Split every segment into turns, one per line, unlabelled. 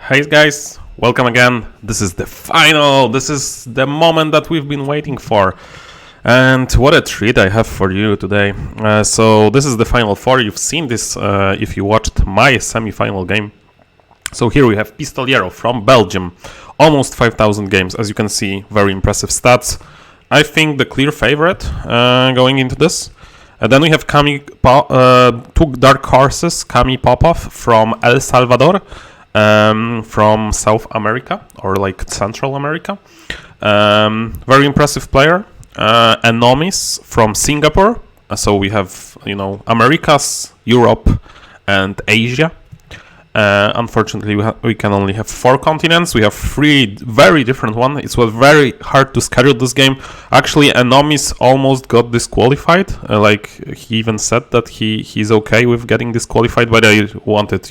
Hey guys, welcome again. This is the final. This is the moment that we've been waiting for. And what a treat I have for you today. So this is the final four. You've seen this if you watched my semi-final game. So here we have Pistoliero from Belgium. Almost 5,000 games. As you can see, very impressive stats. I think the clear favorite going into this. Then we have two dark horses, Kami Popov from El Salvador. From South America or like Central America. Very impressive player. Anomis from Singapore. So we have, Americas, Europe, and Asia. Unfortunately, we can only have 4 continents. We have 3 very different ones. It was very hard to schedule this game. Actually, Anomis almost got disqualified. He even said that he's okay with getting disqualified, but I wanted,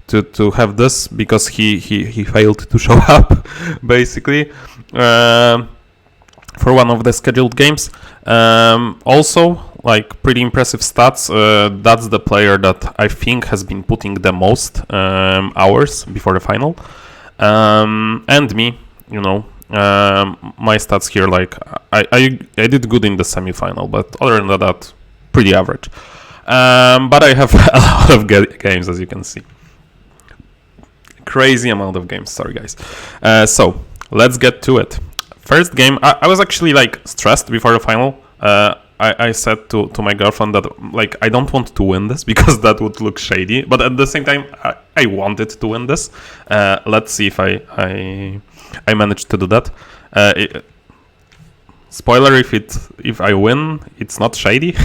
to have this because he failed to show up basically for one of the scheduled games. Also, pretty impressive stats. That's the player that I think has been putting the most hours before the final, and me, my stats here, I did good in the semi-final, but other than that, pretty average. But I have a lot of games, as you can see. Crazy amount of games, sorry guys. So let's get to it. First game, I was actually stressed before the final. I said to my girlfriend that I don't want to win this because that would look shady, but at the same time I wanted to win this. Let's see if I managed to do that. Spoiler, if I win, it's not shady.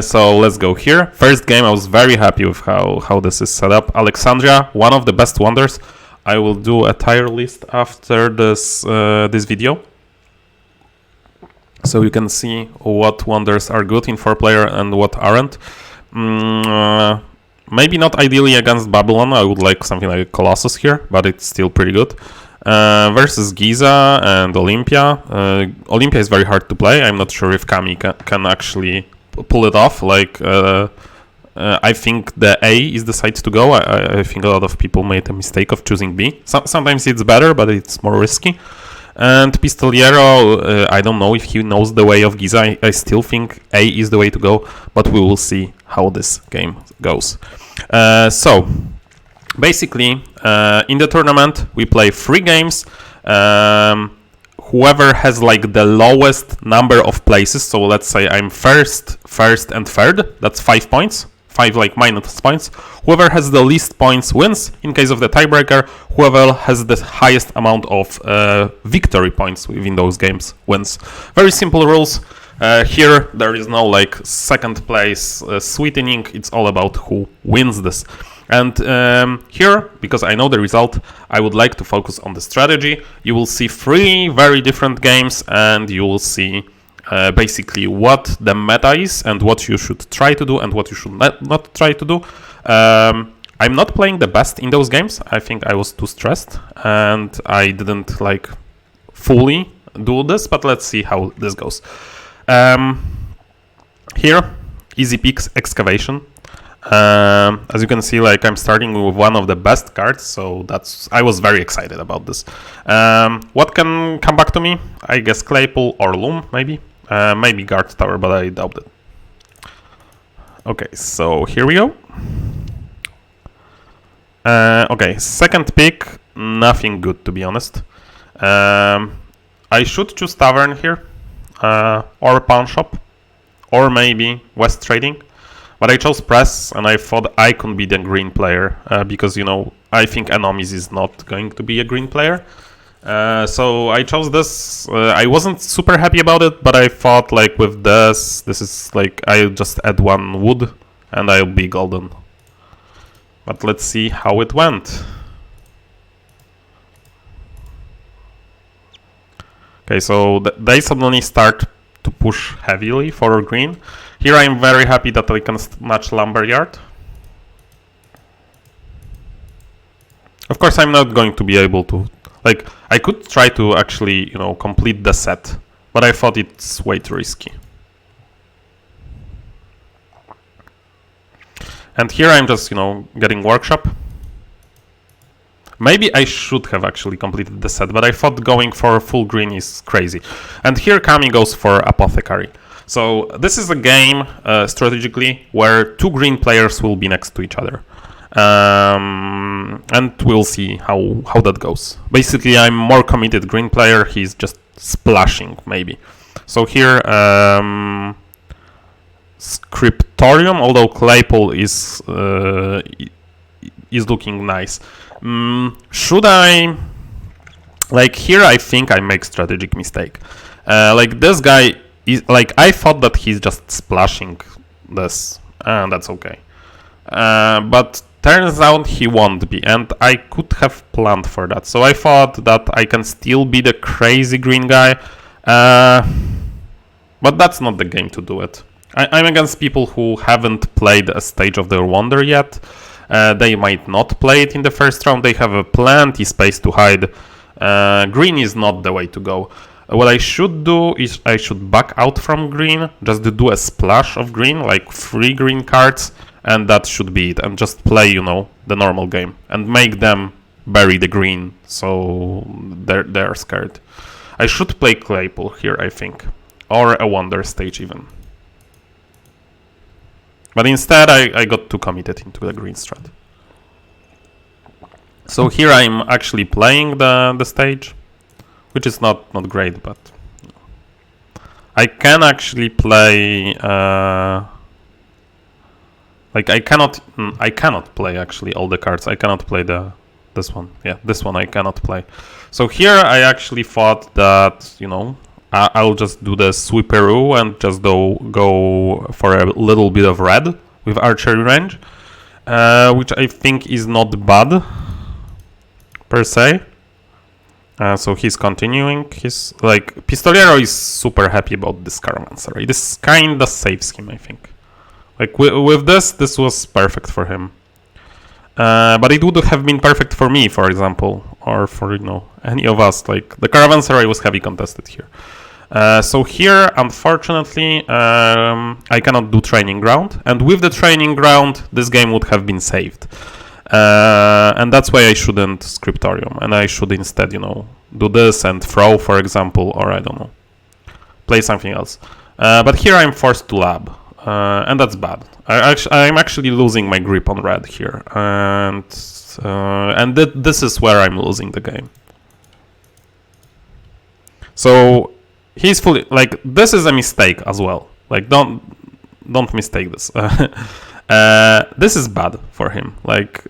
So let's go here. First game, I was very happy with how this is set up. Alexandria, one of the best wonders. I will do a tier list after this video, so you can see what wonders are good in 4-player and what aren't. Maybe not ideally against Babylon. I would like something like Colossus here, but it's still pretty good. Versus Giza and Olympia. Olympia is very hard to play. I'm not sure if Kami can actually pull it off. I think the A is the side to go. I think a lot of people made a mistake of choosing B. Sometimes it's better, but it's more risky. And Pistoliero, I don't know if he knows the way of Giza. I still think A is the way to go, but we will see how this game goes. So, basically, in the tournament, we play 3 games. Whoever has the lowest number of places, so let's say I'm first, and third, that's 5 points. 5 minus points. Whoever has the least points wins. In case of the tiebreaker, whoever has the highest amount of victory points within those games wins. Very simple rules. Here there is no second place sweetening. It's all about who wins this. And here, because I know the result, I would like to focus on the strategy. You will see 3 very different games, and you will see basically what the meta is and what you should try to do and what you should not try to do. I'm not playing the best in those games. I think I was too stressed and I didn't fully do this, but let's see how this goes. Here, easy picks, excavation. As you can see, I'm starting with one of the best cards, so I was very excited about this. What can come back to me? I guess Claypool or Loom, maybe. Maybe Guard Tower, but I doubt it. Okay, so here we go. Okay, second pick, nothing good to be honest. I should choose Tavern here, or Pawn Shop, or maybe West Trading. But I chose Press, and I thought I could be the green player, because, I think Anomis is not going to be a green player. So I chose this. I wasn't super happy about it, but I thought with this is I'll just add 1 wood, and I'll be golden. But let's see how it went. Okay, so they suddenly start to push heavily for green. Here I'm very happy that I can match Lumberyard. Of course, I'm not going to be able to... I could try to actually, complete the set, but I thought it's way too risky. And here I'm just, getting workshop. Maybe I should have actually completed the set, but I thought going for full green is crazy. And here Kami goes for Apothecary. So this is a game, strategically, where 2 green players will be next to each other. And we'll see how that goes. Basically, I'm more committed green player, he's just splashing, maybe. So here, Scriptorium, although Claypole is looking nice. Should I... Like, here I think I make strategic mistake. Like, this guy is... Like, I thought that he's just splashing this, and that's okay. But turns out he won't be, and I could have planned for that. So I thought that I can still be the crazy green guy, but that's not the game to do it. I'm against people who haven't played a Stage of their Wonder yet. They might not play it in the first round. They have a plenty space to hide. Green is not the way to go. What I should do is I should back out from green, just to do a splash of green, like 3 green cards, and that should be it. And just play, you know, the normal game and make them bury the green, so they're scared. I should play Claypool here, I think, or a Wonder Stage even. But instead, I got too committed into the green strat. So here I'm actually playing the stage, which is not great, but I can actually play. Like I cannot play actually all the cards. I cannot play this one. Yeah, this one I cannot play. So here I actually thought that, you know, I'll just do the sweeperoo and just go for a little bit of red with archery range, which I think is not bad per se. So he's continuing. He's like, Pistoliero is super happy about this Caravanserai. This kinda saves him, I think. Like with this was perfect for him. But it would have been perfect for me, for example, or for, you know, any of us. Like the Caravanserai was heavy contested here. So here, unfortunately, I cannot do Training Ground, and with the Training Ground, this game would have been saved. And that's why I shouldn't Scriptorium, and I should instead, you know, do this and throw, for example, or I don't know, play something else. But here I'm forced to lab, and that's bad. I'm actually losing my grip on red here, and this is where I'm losing the game. So he's fully, like, this is a mistake as well. Like, don't mistake this. This is bad for him. Like,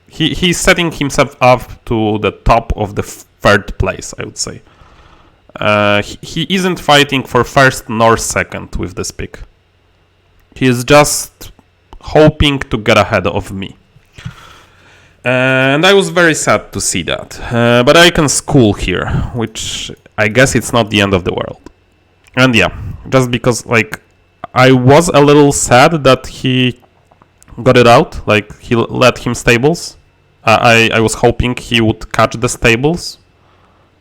he's setting himself up to the top of the 3rd place, I would say. He isn't fighting for 1st nor 2nd with this pick. He is just hoping to get ahead of me. And I was very sad to see that. But I can school here, which I guess it's not the end of the world. And yeah, just because, like, I was a little sad that he got it out, like he let him stables. I was hoping he would catch the stables.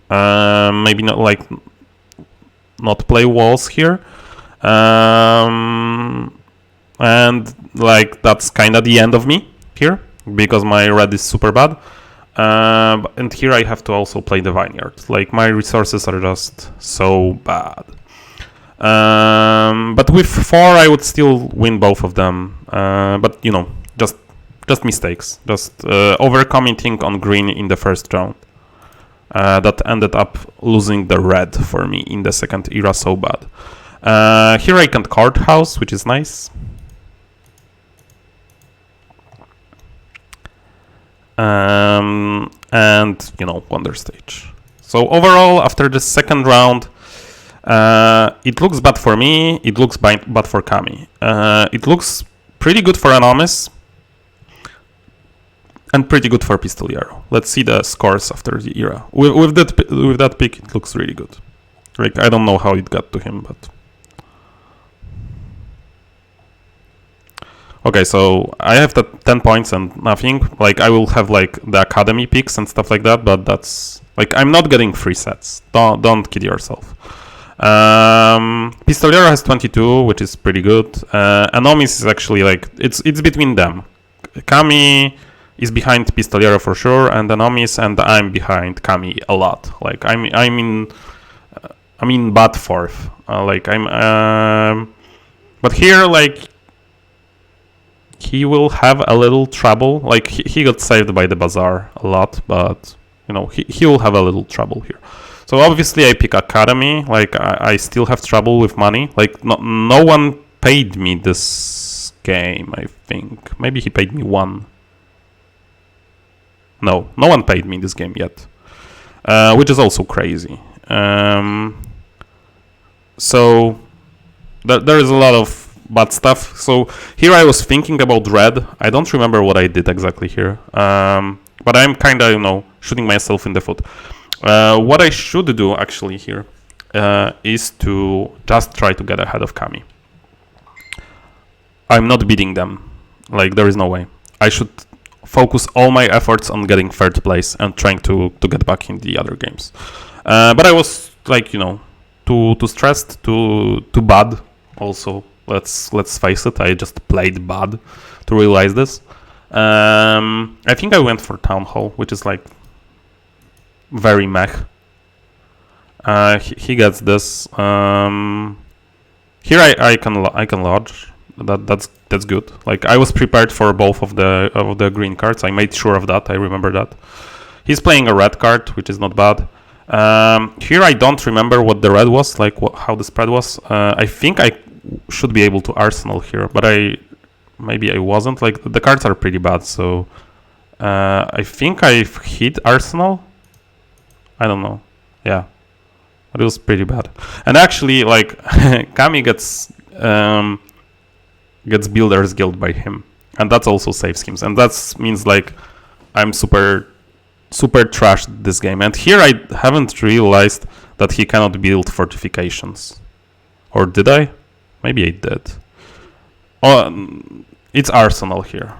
Maybe not play walls here. And like that's kind of the end of me here, because my red is super bad. And here I have to also play the vineyard. Like my resources are just so bad. But with 4 I would still win both of them. But you know, just mistakes. Just overcommitting on green in the 1st round. That ended up losing the red for me in the 2nd era so bad. Here I can courthouse, which is nice. And you know, Wonder Stage. So overall, after the 2nd round, it looks bad for me. It looks bad for Kami. It looks pretty good for Anomis, and pretty good for Pistoliero. Let's see the scores after the era. With that pick, it looks really good. Like I don't know how it got to him, but okay. So I have the 10 points and nothing. Like I will have like the academy picks and stuff like that, but that's like I'm not getting free sets. Don't kid yourself. Pistoliero has 22, which is pretty good. Anomis is actually like it's between them. Kami is behind Pistoliero for sure, and Anomis, and I'm behind Kami a lot. Like I'm in bad fourth. But here like he will have a little trouble. Like he got saved by the bazaar a lot, but you know he will have a little trouble here. So obviously I pick Academy. Like I still have trouble with money. Like no one paid me this game. I think maybe he paid me one. No one paid me this game yet, which is also crazy. So there is a lot of bad stuff. So here I was thinking about red. I don't remember what I did exactly here, but I'm kind of shooting myself in the foot. What I should do actually here is to just try to get ahead of Kami. I'm not beating them. Like there is no way. I should focus all my efforts on getting third place and trying to get back in the other games. But I was like too stressed, too bad. Also, let's face it, I just played bad to realize this. I think I went for Town Hall, which is like very meh. He gets this. Here I can lodge. That's good. Like I was prepared for both of the green cards. I made sure of that. I remember that. He's playing a red card, which is not bad. Here I don't remember what the red was, like how the spread was. I think I should be able to Arsenal here, but maybe I wasn't. Like the cards are pretty bad, so I think I've hit Arsenal. I don't know. Yeah, but it was pretty bad. And actually, like Kami gets Builder's Guild by him, and that also saves him. And that means like I'm super trashed this game. And here I haven't realized that he cannot build fortifications. Or did I? Maybe I did. Oh, it's Arsenal here,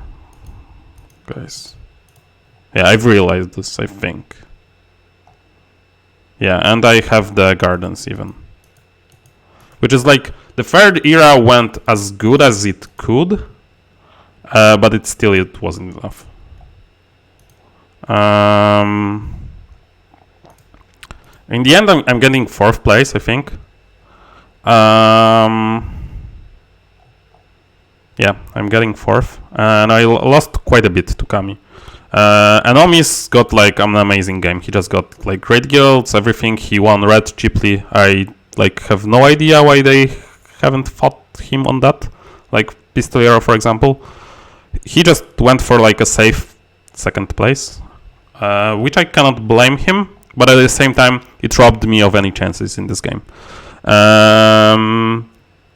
guys. Yeah, I've realized this, I think. Yeah, and I have the gardens even. Which is like, the third era went as good as it could, but it wasn't enough. In the end, I'm getting fourth place, I think. Yeah, I'm getting fourth, and I lost quite a bit to Kami. Anomis got like an amazing game. He just got like great guilds, everything. He won red cheaply. I like have no idea why they haven't fought him on that. Like Pistoliero, for example, he just went for like a safe second place, which I cannot blame him. But at the same time, it robbed me of any chances in this game.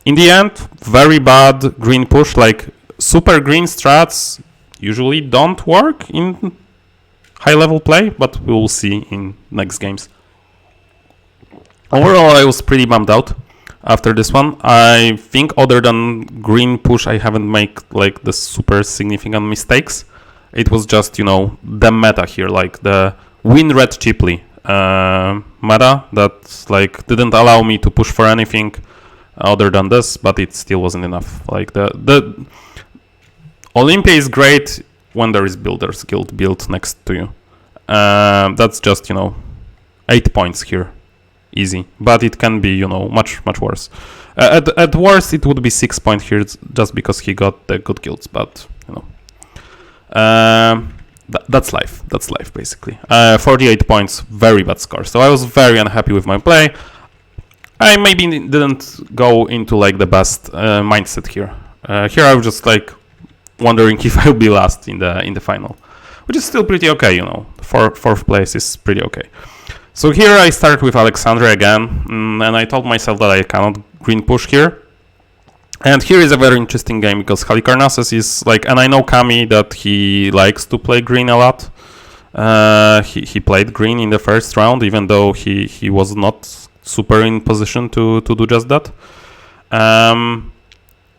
In the end, very bad green push. Like super green strats usually don't work in high level play, but we will see in next games. Overall, I was pretty bummed out after this one. I think other than green push, I haven't made like the super significant mistakes. It was just, the meta here, like the win red cheaply meta that like didn't allow me to push for anything other than this, but it still wasn't enough. Like the Olympia is great when there is Builder's Guild built next to you. That's just 8 points here, easy. But it can be much worse. At worst, it would be 6 points here just because he got the good guilds. But that's life. That's life basically. 48 points, very bad score. So I was very unhappy with my play. I maybe didn't go into like the best mindset here. Here I was just like wondering if I'll be last in the final, which is still pretty okay. Fourth place is pretty okay. So here I start with Alexandria again, and I told myself that I cannot green push here. And here is a very interesting game because Halicarnassus is like, and I know Kami that he likes to play green a lot. He played green in the first round, even though he was not super in position to do just that.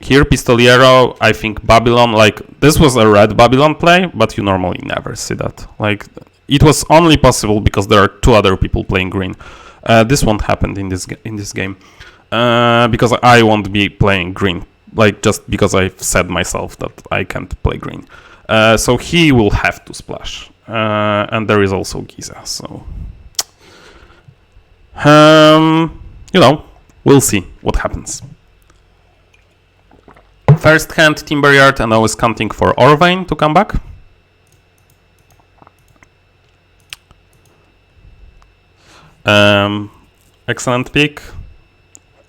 Here Pistoliero, I think Babylon, like this was a red Babylon play, but you normally never see that. Like it was only possible because there are two other people playing green. This won't happen in this game because I won't be playing green. Like just because I've said myself that I can't play green. So he will have to splash. And there is also Giza, so... you know, we'll see what happens. First hand, Timberyard, and I was counting for Orvane to come back. Excellent pick.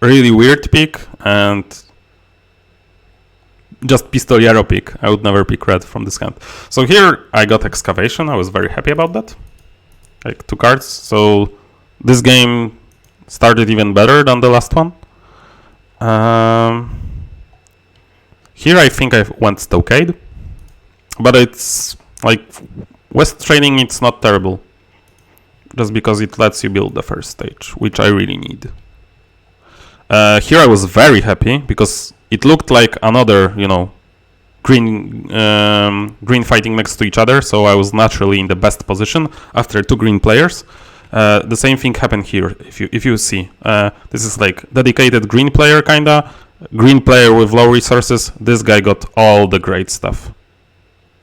Really weird pick, and just Pistoliero pick. I would never pick red from this hand. So here I got Excavation. I was very happy about that. Like 2 cards. So this game started even better than the last one. Here I think I went Stockade, but it's like West trading, it's not terrible, just because it lets you build the first stage, which I really need. Here I was very happy because it looked like another, you know, green fighting next to each other, so I was naturally in the best position after 2 green players. The same thing happened here. If you see, this is like dedicated green player kinda. Green player with low resources, this guy got all the great stuff.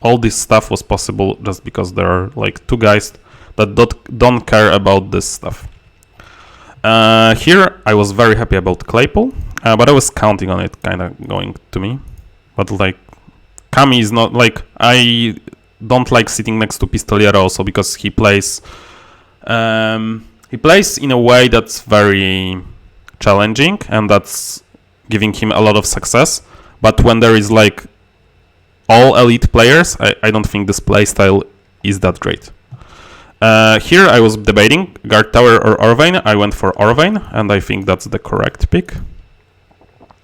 All this stuff was possible just because there are like 2 guys that don't care about this stuff. Here I was very happy about Claypool, but I was counting on it kind of going to me. But like, Kami is not like, I don't like sitting next to Pistoliero also because he plays in a way that's very challenging and that's giving him a lot of success, but when there is like all elite players, I don't think this playstyle is that great. Here I was debating Guard Tower or Orvane. I went for Orvane, and I think that's the correct pick.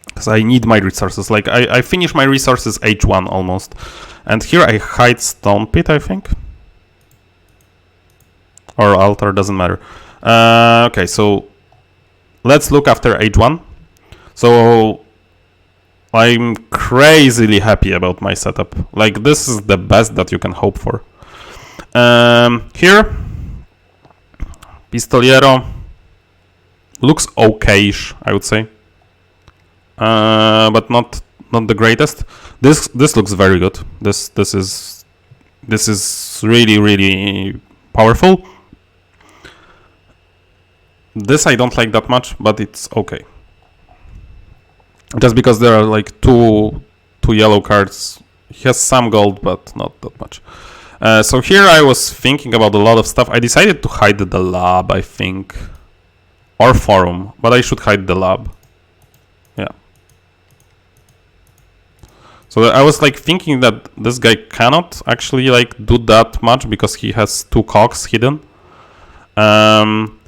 Because I need my resources. Like I finish my resources H1 almost. And here I hide Stone Pit, I think. Or Altar, doesn't matter. Okay, so let's look after H1. So I'm crazily happy about my setup. Like this is the best that you can hope for. Here, Pistoliero looks okay-ish, I would say, but not the greatest. This looks very good. This is really powerful. This I don't like that much, but it's okay. Just because there are like two yellow cards. He has some gold, but not that much. So here I was thinking about a lot of stuff. I decided to hide the lab, I think. Or forum, but I should hide the lab. Yeah. So I was like thinking that this guy cannot actually like do that much because he has 2 cogs hidden.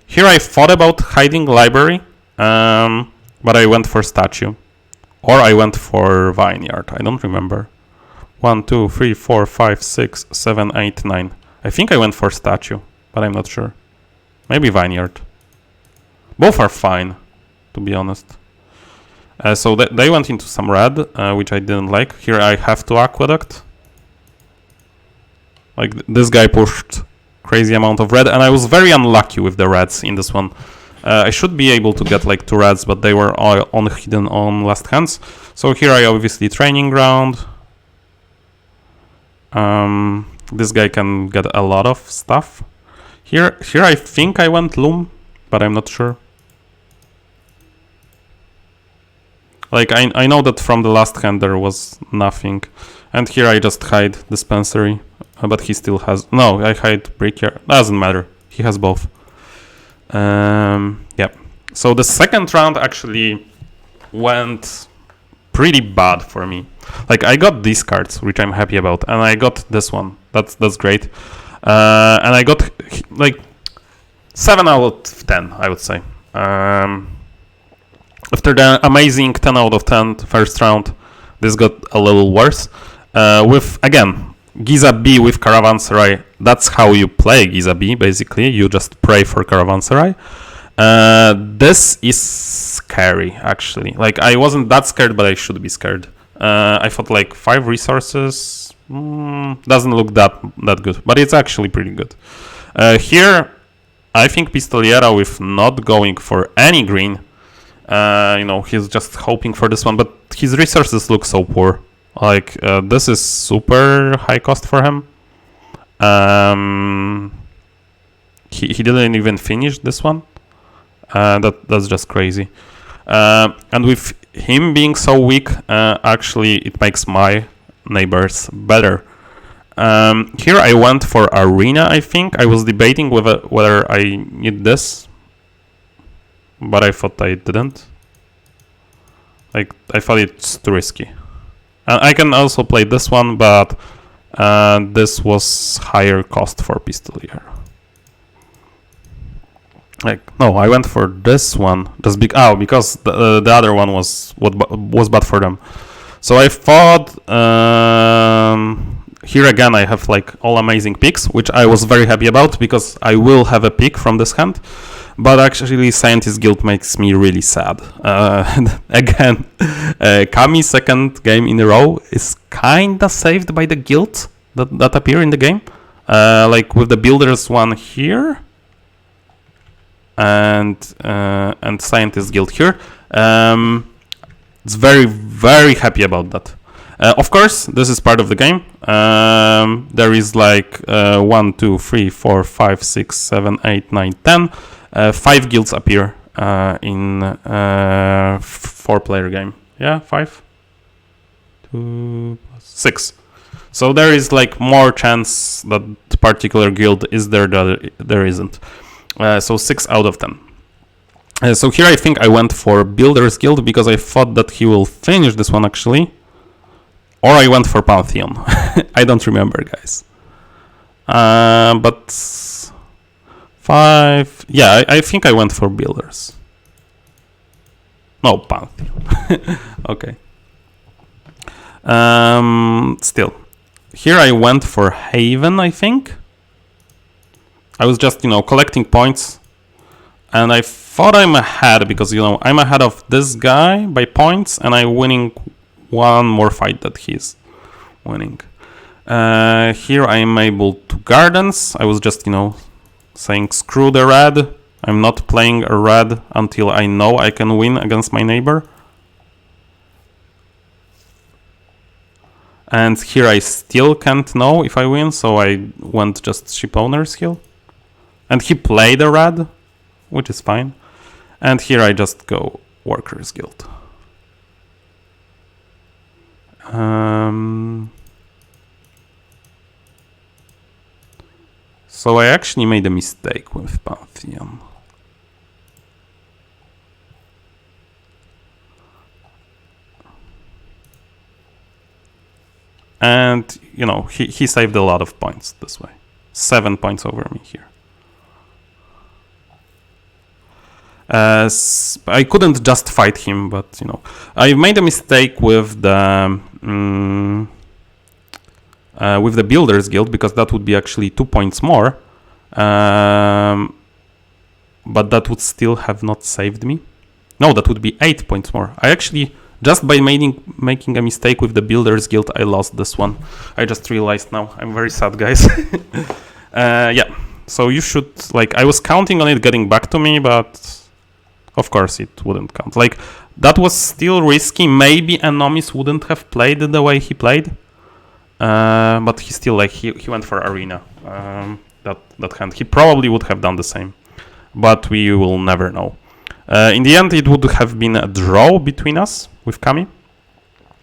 Here I thought about hiding library, but I went for statue. Or I went for vineyard, I don't remember. 1, 2, 3, 4, 5, 6, 7, 8, 9. I think I went for statue, but I'm not sure. Maybe vineyard. Both are fine, to be honest. So they went into some red, which I didn't like. Here I have to aqueduct. Like this guy pushed crazy amount of red, and I was very unlucky with the reds in this one. I should be able to get like 2 reds, but they were all hidden on last hands. So here I obviously training ground. This guy can get a lot of stuff. Here I think I went loom, but I'm not sure. Like I know that from the last hand there was nothing, and here I just hide dispensary, but he still has. No, I hide brickyard. Doesn't matter. He has both. Yeah. So the second round actually went pretty bad for me. Like I got these cards, which I'm happy about, and I got this one. That's great. And I got like 7 out of 10, I would say. After the amazing 10 out of 10 first round, this got a little worse. With again Giza B with Caravanserai. That's how you play Giza B. Basically, you just pray for Caravanserai. This is scary, actually. Like I wasn't that scared, but I should be scared. I thought like 5 resources doesn't look that good, but it's actually pretty good. Here, I think Pistoliero with not going for any green. You know, he's just hoping for this one, but his resources look so poor. Like, this is super high cost for him. He didn't even finish this one. That's just crazy. And with him being so weak, actually it makes my neighbors better. Here I went for arena, I think. I was debating whether I need this, but I thought I didn't. Like, I thought it's too risky. I can also play this one, but this was higher cost for Pistoliero. Like, no, I went for this one just because the other one was bad for them. So I thought here again I have like all amazing picks, which I was very happy about because I will have a pick from this hand. But actually, Scientist Guild makes me really sad. Again, Kami's second game in a row is kinda saved by the guild that appear in the game, like with the Builders one here, and Scientist Guild here. It's very happy about that. Of course, this is part of the game. There is like 1, 2, 3, 4, 5, 6, 7, 8, 9, 10. 5 guilds appear in 4-player game. Yeah, 5? 2 plus 6. So there is like more chance that particular guild is there that there isn't. So 6 out of 10. So here I think I went for Builders Guild because I thought that he will finish this one actually. Or I went for Pantheon. I don't remember, guys. But 5... Yeah, I think I went for Builders. No, Pantheon. Okay. Still. Here I went for Haven, I think. I was just, collecting points. And I thought I'm ahead because, I'm ahead of this guy by points. And I'm winning one more fight that he's winning. Here I'm able to Gardens. I was just, saying screw the red. I'm not playing a red until I know I can win against my neighbor. And here I still can't know if I win, so I went just Ship Owner's Hill. And he played a red, which is fine. And here I just go Workers Guild. So I actually made a mistake with Pantheon. And, he saved a lot of points this way. 7 points over me here. I couldn't just fight him, but, I made a mistake with the Builders Guild, because that would be actually 2 points more. But that would still have not saved me. No, that would be 8 points more. I actually, just by making a mistake with the Builders Guild, I lost this one. I just realized now. I'm very sad, guys. Yeah, so you should, I was counting on it getting back to me, but of course it wouldn't count. That was still risky. Maybe Anomis wouldn't have played the way he played. But he still, he went for Arena. That hand. He probably would have done the same. But we will never know. In the end, it would have been a draw between us with Kami.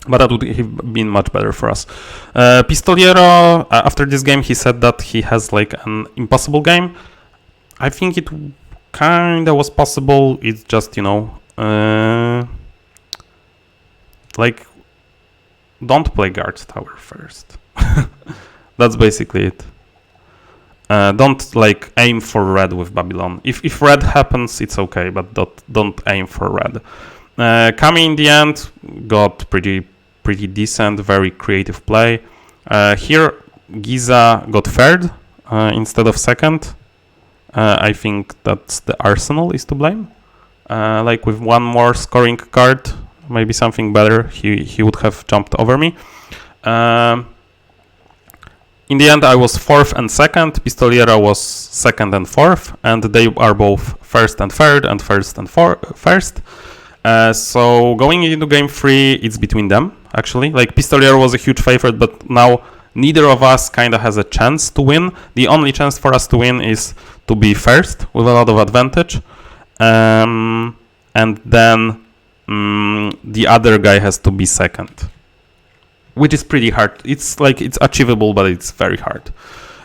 But that would have been much better for us. Pistoliero, after this game, he said that he has an impossible game. I think it kinda was possible. It's just, don't play Guard Tower first. That's basically it. Don't aim for red with Babylon. If red happens, it's okay, but don't aim for red. Kami in the end got pretty decent, very creative play. Here Giza got third instead of second. I think that the Arsenal is to blame. With one more scoring card, maybe something better, he would have jumped over me. In the end, I was 4th and 2nd. Pistoliero was 2nd and 4th, and they are both 1st and 3rd and 1st and 1st. So going into game 3, it's between them, actually. Like, Pistoliero was a huge favorite, but now neither of us kind of has a chance to win. The only chance for us to win is to be first with a lot of advantage. And then the other guy has to be second, which is pretty hard. It's achievable, but it's very hard.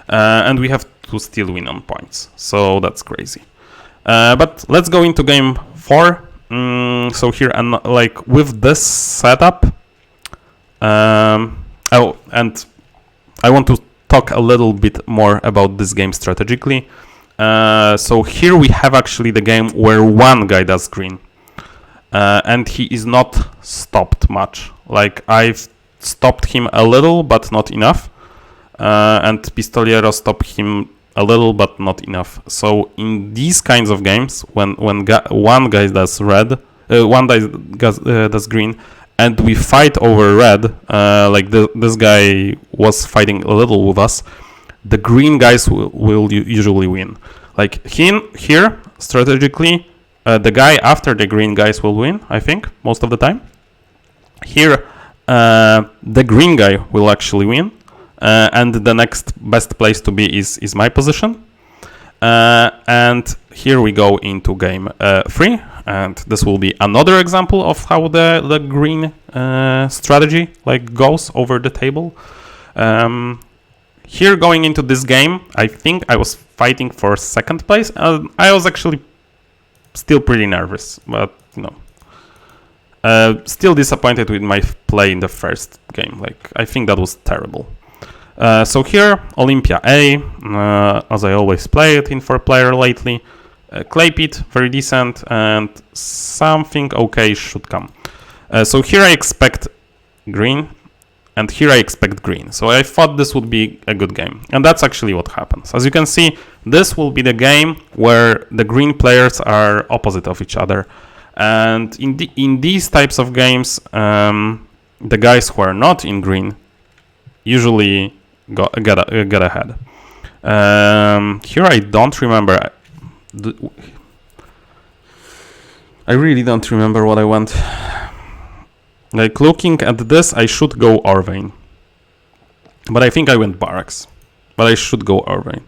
And we have to still win on points. So that's crazy. But let's go into game 4. So here, and like with this setup, and I want to talk a little bit more about this game strategically. So here we have actually the game where one guy does green, and he is not stopped much. Like, I've stopped him a little, but not enough, and Pistoliero stopped him a little, but not enough. So in these kinds of games, when one guy does red, one guy does green, and we fight over red, like this guy was fighting a little with us, the green guys will usually win. Like here, strategically, the guy after the green guys will win, I think, most of the time. Here, the green guy will actually win. And the next best place to be is my position. And here we go into game 3. And this will be another example of how the green strategy goes over the table. Here, going into this game, I think I was fighting for second place. I was actually still pretty nervous, but still disappointed with my play in the first game. Like, I think that was terrible. So here, Olympia A, as I always play it in 4-player lately. Clay Pit, very decent, and something okay should come. So here I expect green, and here I expect green. So I thought this would be a good game, and that's actually what happens. As you can see, this will be the game where the green players are opposite of each other. And in these types of games, the guys who are not in green usually get ahead. Here I don't remember. I really don't remember what I went. Like, looking at this, I should go Orvain. But I think I went Barracks. But I should go Orvain.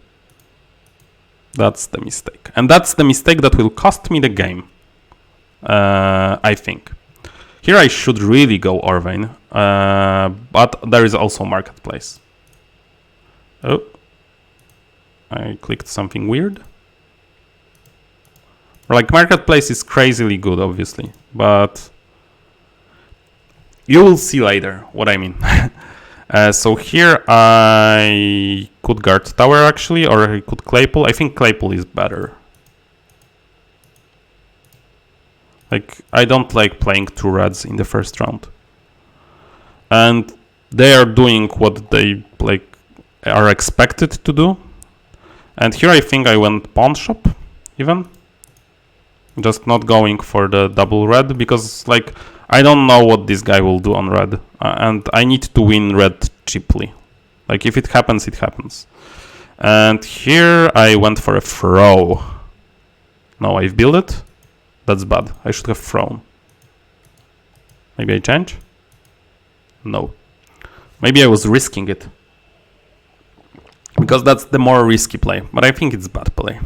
That's the mistake. And that's the mistake that will cost me the game. I think. Here I should really go Orvain. But there is also Marketplace. Oh. I clicked something weird. Like, Marketplace is crazily good, obviously. But you will see later what I mean. So here I could guard tower, actually, or I could Claypool. I think Claypool is better. Like, I don't like playing 2 reds in the first round. And they are doing what they are expected to do. And here I think I went pawn shop, even. Just not going for the double red, because I don't know what this guy will do on red. And I need to win red cheaply. Like, if it happens, it happens. And here I went for a throw. No, I've built it. That's bad. I should have thrown. Maybe I change? No. Maybe I was risking it. Because that's the more risky play. But I think it's bad play.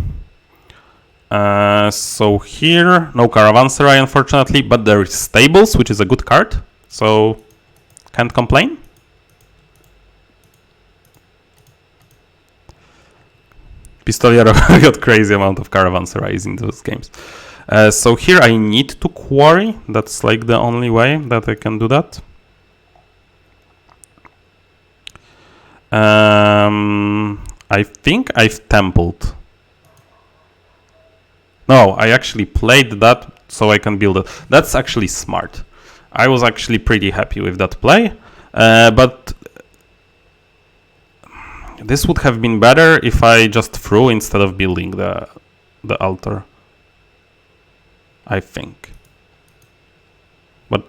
So here, no Caravanserai, unfortunately. But there is Stables, which is a good card. So, can't complain. Pistoliero got crazy amount of Caravanserais in those games. So here I need to quarry. That's like the only way that I can do that. I think I've templed. No, I actually played that so I can build it. That's actually smart. I was actually pretty happy with that play. But this would have been better if I just threw instead of building the altar. I think. But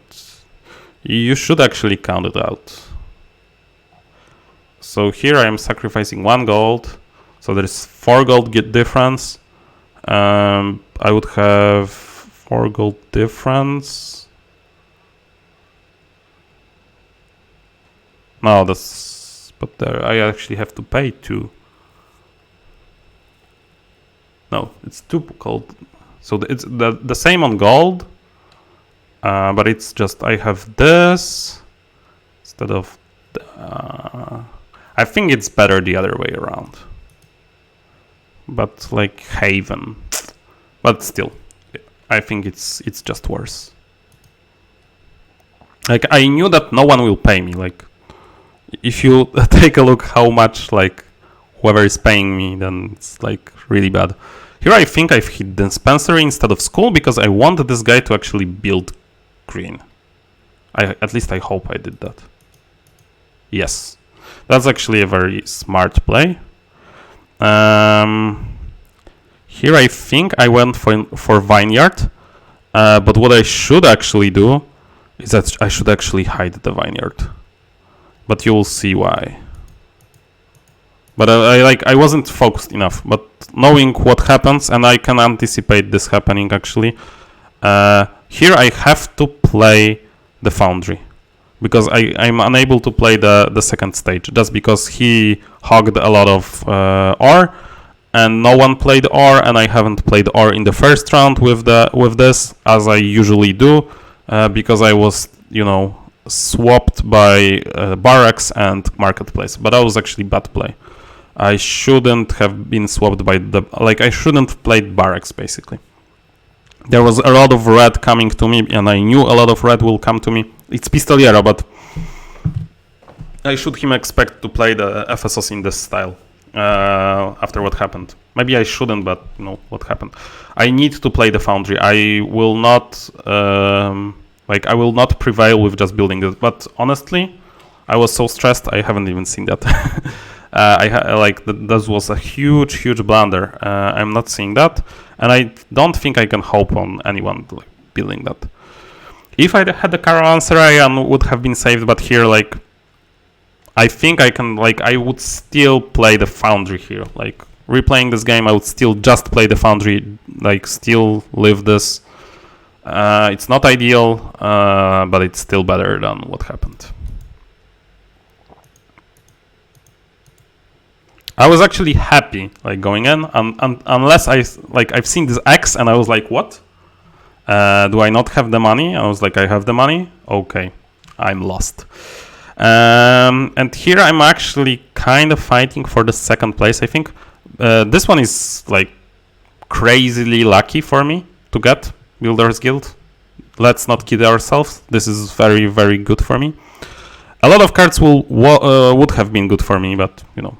you should actually count it out. So here I am sacrificing 1 gold. So there's 4 gold difference. I would have 4 gold difference. No, that's... But there I actually have to pay 2. No, it's 2 gold. So it's the same on gold. But it's just I have this instead of... I think it's better the other way around. But like Haven. But still, I think it's just worse. Like I knew that no one will pay me. Like if you take a look how much like whoever is paying me, then it's like really bad. Here I think I've hit dispensary instead of school because I want this guy to actually build green. At least I hope I did that. Yes, that's actually a very smart play. Here I think I went for vineyard, but what I should actually do is that I should actually hide the vineyard. But you will see why. But I wasn't focused enough. But knowing what happens, and I can anticipate this happening actually. Here I have to play the foundry because I'm unable to play the second stage just because he hogged a lot of ore and no one played ore, and I haven't played ore in the first round with this as I usually do because I was, you know, swapped by barracks and marketplace. But that was actually bad play. I shouldn't have been swapped by I shouldn't have played barracks basically. There was a lot of red coming to me, and I knew a lot of red will come to me. It's Pistoliero, but I should him expect to play the FSOs in this style after what happened. Maybe I shouldn't, but you know what happened. I need to play the foundry. I will not I will not prevail with just building this. But honestly, I was so stressed I haven't even seen that. That was a huge blunder. I'm not seeing that, and I don't think I can hope on anyone like building that. If I had the caravanserai, would have been saved, but here I think I can I would still play the foundry here. Like replaying this game, I would still just play the foundry, still live this. It's not ideal, but it's still better than what happened. I was actually happy going in, unless I've seen this X and I was like, what? Do I not have the money? I was like, I have the money. Okay, I'm lost. And here I'm actually kind of fighting for the second place. I think this one is crazily lucky for me to get Builders Guild. Let's not kid ourselves. This is very, very good for me. A lot of cards would have been good for me, but you know.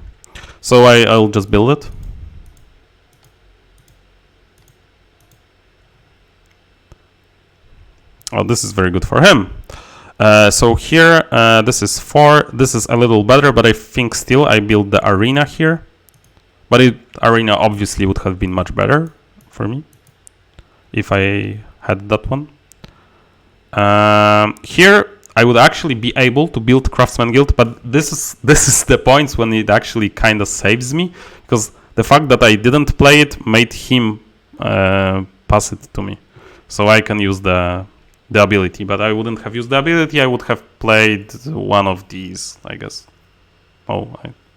So I'll just build it. Oh, this is very good for him. So here, this is 4. This is a little better, but I think still I build the arena here. But arena obviously would have been much better for me if I had that one. Here I would actually be able to build Craftsman Guild, but this is the points when it actually kind of saves me, because the fact that I didn't play it made him pass it to me, so I can use the ability. But I wouldn't have used the ability. I would have played one of these, I guess. Oh,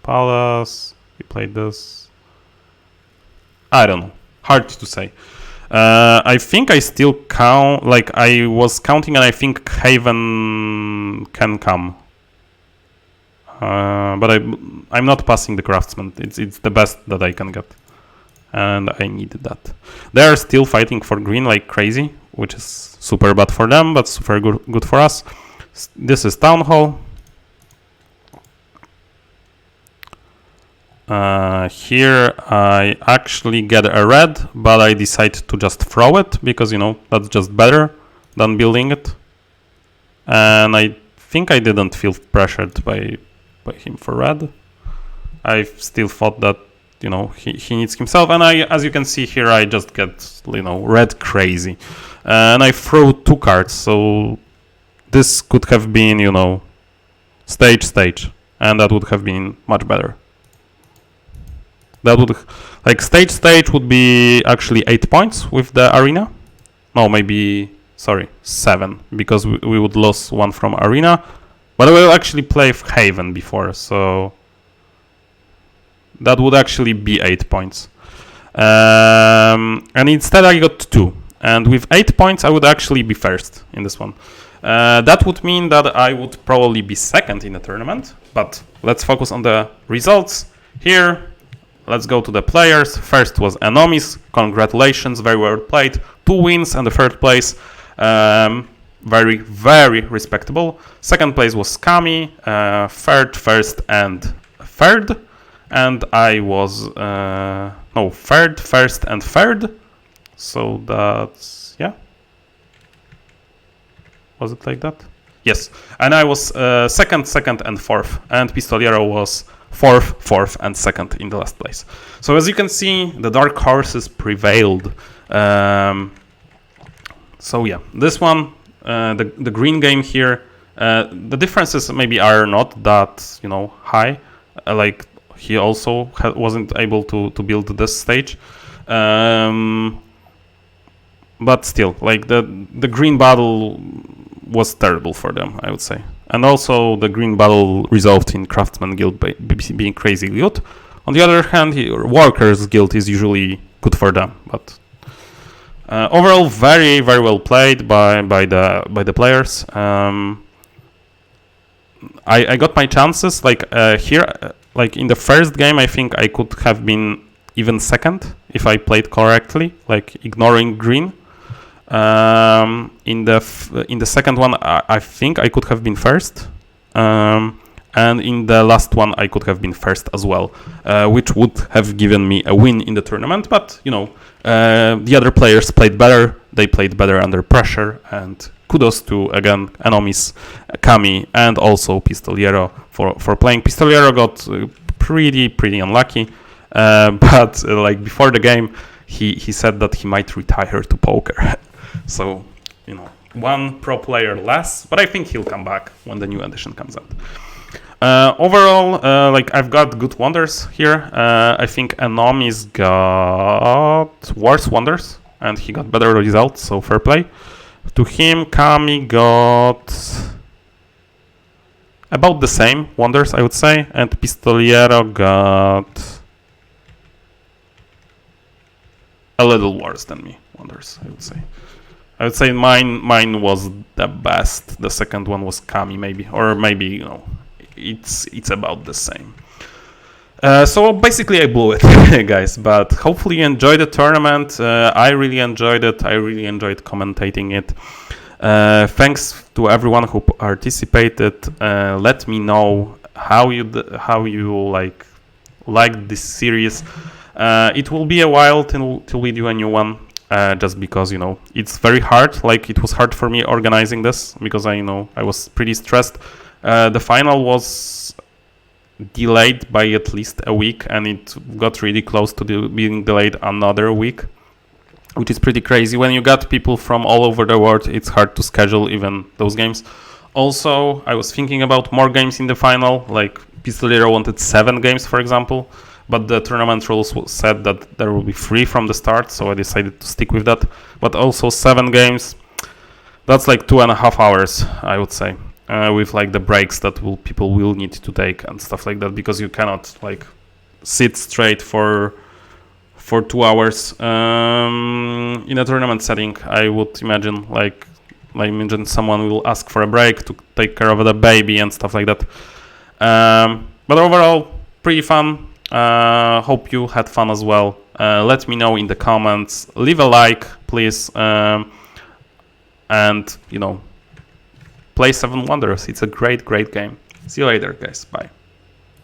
Palace. He played this. I don't know. Hard to say. I think I still count, I was counting, and I think Haven can come. But I'm not passing the Craftsman. It's the best that I can get. And I needed that. They are still fighting for green like crazy, which is super bad for them, but super good for us. This is Town Hall. Here I actually get a red, but I decide to just throw it because, you know, that's just better than building it. And I think I didn't feel pressured by him for red. I still thought that, you know, he needs himself. And as you can see here, I just get, you know, red crazy. And I throw 2 cards, so this could have been, you know, stage, and that would have been much better. That would, stage would be actually 8 points with the arena. No, maybe, sorry, 7, because we would lose one from Arena. But I will actually play Haven before, so that would actually be 8 points. And instead I got 2. And with 8 points, I would actually be first in this one. That would mean that I would probably be second in the tournament. But let's focus on the results here. Let's go to the players. First was Anomis. Congratulations, very well played. 2 wins and the third place. Very, very respectable. Second place was Kami. Third, first, and third. And I was third, first, and third. So that's, yeah. Was it like that? Yes. And I was second, and fourth. And Pistoliero was fourth, and second in the last place. So as you can see, the dark horses prevailed. So yeah, this one, the green game here, the differences maybe are not that, high. Like he also wasn't able to build this stage. But still, like the green battle was terrible for them, I would say. And also the green battle resolved in Craftsman Guild being crazy good. On the other hand, Workers Guild is usually good for them. But overall, very, very well played by the players. I got my chances. Like here, like in the first game, I think I could have been even second if I played correctly, like ignoring green. In the second one, I think I could have been first, and in the last one I could have been first as well, which would have given me a win in the tournament. But the other players played better. They played better under pressure, and kudos to again Anomis, Kami, and also Pistoliero for playing. Pistoliero got pretty unlucky, but like before the game, he said that he might retire to poker. So, one pro player less, but I think he'll come back when the new edition comes out. Overall, like I've got good wonders here. I think Anomis got worse wonders, and he got better results, so fair play. To him, Kami got about the same wonders, I would say, and Pistoliero got a little worse than me wonders, I would say. I would say mine was the best. The second one was Kami, maybe, or maybe it's about the same. So basically, I blew it, guys. But hopefully, you enjoyed the tournament. I really enjoyed it. I really enjoyed commentating it. Thanks to everyone who participated. Let me know how you like this series. It will be a while till we do a new one. Just because it's very hard. Like it was hard for me organizing this because I was pretty stressed. The final was delayed by at least a week, and it got really close to being delayed another week, which is pretty crazy. When you got people from all over the world, it's hard to schedule even those games. Also, I was thinking about more games in the final. Like Pistoliero wanted 7 games, for example. But the tournament rules said that there will be 3 from the start, so I decided to stick with that. But also 7 games, that's like 2.5 hours, I would say, with like the breaks that people will need to take and stuff like that, because you cannot like sit straight for 2 hours in a tournament setting. I would imagine someone will ask for a break to take care of the baby and stuff like that. But overall, pretty fun. Hope you had fun as well. Let me know in the comments. Leave a like, please. And, play 7 Wonders. It's a great game. See you later, guys. Bye.